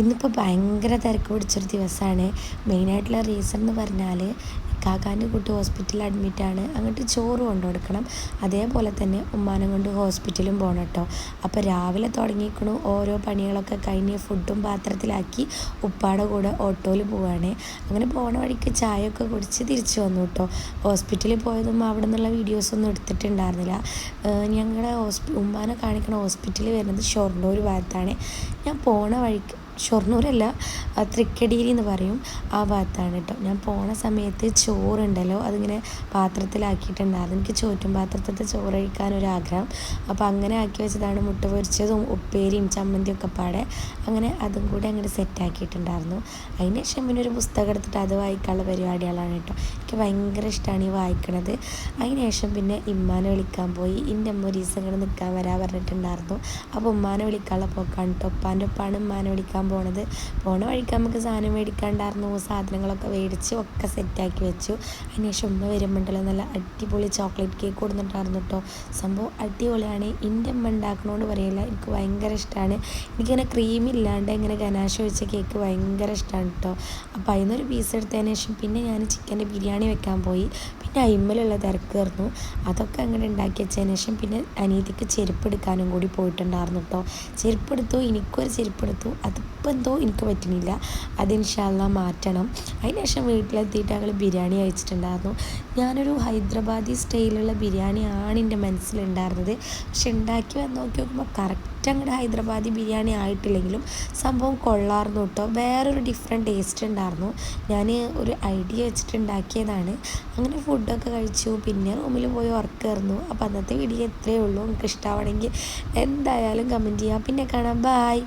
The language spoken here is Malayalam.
ഇന്നിപ്പോൾ ഭയങ്കര തിരക്ക് പിടിച്ചൊരു ദിവസമാണ്. മെയിനായിട്ടുള്ള റീസൺ എന്ന് പറഞ്ഞാൽ കാക്കാൻ്റെ കുട്ടി ഹോസ്പിറ്റലിൽ അഡ്മിറ്റാണ്. അങ്ങോട്ട് ചോറ് കൊണ്ടു കൊടുക്കണം. അതേപോലെ തന്നെ ഉമ്മാനം കൊണ്ട് ഹോസ്പിറ്റലും പോകണം കേട്ടോ. അപ്പോൾ രാവിലെ തുടങ്ങിക്കണു ഓരോ പണികളൊക്കെ കഴിഞ്ഞ് ഫുഡും പാത്രത്തിലാക്കി ഉപ്പാടെ കൂടെ ഓട്ടോയിൽ പോവുകയാണ്. അങ്ങനെ പോണ വഴിക്ക് ചായയൊക്കെ കുടിച്ച് തിരിച്ചു വന്നു കേട്ടോ. ഹോസ്പിറ്റലിൽ പോയതും അവിടെ നിന്നുള്ള വീഡിയോസൊന്നും എടുത്തിട്ടുണ്ടായിരുന്നില്ല. ഞങ്ങളുടെ ഉമ്മാനെ കാണിക്കണ ഹോസ്പിറ്റലിൽ വരുന്നത് ഷൊർണൂർ ഭാഗത്താണ്. ഞാൻ പോണ വഴിക്ക് ഷൊർണൂരല്ല, തൃക്കടീരി എന്ന് പറയും, ആ ഭാഗത്താണ് കേട്ടോ. ഞാൻ പോണ സമയത്ത് ചോറുണ്ടല്ലോ അതിങ്ങനെ പാത്രത്തിലാക്കിയിട്ടുണ്ടായിരുന്നു. എനിക്ക് ചോറ്റും പാത്രത്തിലത്തെ ചോറ് കഴിക്കാനൊരാഗ്രഹം. അപ്പോൾ അങ്ങനെ ആക്കി വെച്ചതാണ്. മുട്ട പൊരിച്ചതും ഉപ്പേരിയും ചമ്മന്തിയൊക്കെ പാടെ അങ്ങനെ അതും കൂടെ അങ്ങനെ സെറ്റാക്കിയിട്ടുണ്ടായിരുന്നു. അതിന് ശേഷം പിന്നെ ഒരു പുസ്തകം എടുത്തിട്ട് അത് വായിക്കാനുള്ള പരിപാടികളാണ് കേട്ടോ. എനിക്ക് ഭയങ്കര ഇഷ്ടമാണ് ഈ വായിക്കണത്. അതിന് ശേഷം പിന്നെ ഇമ്മാനെ വിളിക്കാൻ പോയി. എൻ്റെ അമ്മ ഒരു ദിവസം ഇങ്ങനെ നിൽക്കാൻ വരാൻ പറഞ്ഞിട്ടുണ്ടായിരുന്നു. അപ്പോൾ ഉമ്മാനെ വിളിക്കാനുള്ള പോക്കാണ് കേട്ടോ. ഉപ്പാൻ്റെ ഒപ്പാണ് ഉമ്മാനെ വിളിക്കാൻ പോണത്. പോണ വഴിക്ക് നമുക്ക് സാധനം മേടിക്കാണ്ടായിരുന്നു. സാധനങ്ങളൊക്കെ മേടിച്ച് ഒക്കെ സെറ്റാക്കി വെച്ചു. അതിനുശേഷം ഉമ്മ വരുമ്പോണ്ടല്ലോ നല്ല അടിപൊളി ചോക്ലേറ്റ് കേക്ക് കൊടുത്തിട്ടുണ്ടായിരുന്നു കേട്ടോ. സംഭവം അടിപൊളിയാണ്. എൻ്റെ അമ്മ ഉണ്ടാക്കണോണ്ട് പറയില്ല, എനിക്ക് ഭയങ്കര ഇഷ്ടമാണ്. എനിക്കിങ്ങനെ ക്രീമില്ലാണ്ട് ഇങ്ങനെ ഗനാശ ഒഴിച്ച കേക്ക് ഭയങ്കര ഇഷ്ടമാണ് കേട്ടോ. അപ്പോൾ അതിൽ നിന്നൊരു പീസ് എടുത്തതിന് ശേഷം പിന്നെ ഞാൻ ചിക്കൻ്റെ ബിരിയാണി വെക്കാൻ പോയി. പിന്നെ അയിമ്മലുള്ള തിരക്കായിരുന്നു. അതൊക്കെ അങ്ങനെ ഉണ്ടാക്കി വെച്ചതിന് ശേഷം പിന്നെ അനിയത്തിക്ക് ചെരുപ്പ് എടുക്കാനും കൂടി പോയിട്ടുണ്ടായിരുന്നു കേട്ടോ. ചെരുപ്പെടുത്തു, എനിക്കൊരു ചെരുപ്പെടുത്തു. അതിപ്പോൾ എന്തോ എനിക്ക് പറ്റുന്നില്ല, അത് ഇൻഷാ അല്ലാഹ് മാറ്റണം. അതിന് ശേഷം വീട്ടിലെത്തിയിട്ട് ഞങ്ങൾ ബിരിയാണി കഴിച്ചിട്ടുണ്ടായിരുന്നു. ഞാനൊരു ഹൈദരാബാദി സ്റ്റൈലുള്ള ബിരിയാണിയാണ് എൻ്റെ മനസ്സിലുണ്ടായിരുന്നത്. പക്ഷെ ഉണ്ടാക്കി വന്ന് നോക്കുമ്പോൾ കറക്റ്റ് അങ്ങോട്ട് ഹൈദരാബാദി ബിരിയാണി ആയിട്ടില്ലെങ്കിലും സംഭവം കൊള്ളായിരുന്നു കേട്ടോ. വേറൊരു ഡിഫറെൻറ്റ് ടേസ്റ്റ് ഉണ്ടായിരുന്നു. ഞാൻ ഒരു ഐഡിയ വെച്ചിട്ട് ഉണ്ടാക്കിയതാണ്. അങ്ങനെ ഫുഡൊക്കെ കഴിച്ചു. പിന്നെ റൂമിൽ പോയി ഉറക്കമായിരുന്നു. അപ്പോൾ അന്നത്തെ വീഡിയോ ഇത്രയേ ഉള്ളൂ. നിങ്ങൾക്ക് ഇഷ്ടമാണെങ്കിൽ എന്തായാലും കമൻറ്റ് ചെയ്യുക. പിന്നെ കാണാം. ബായ്.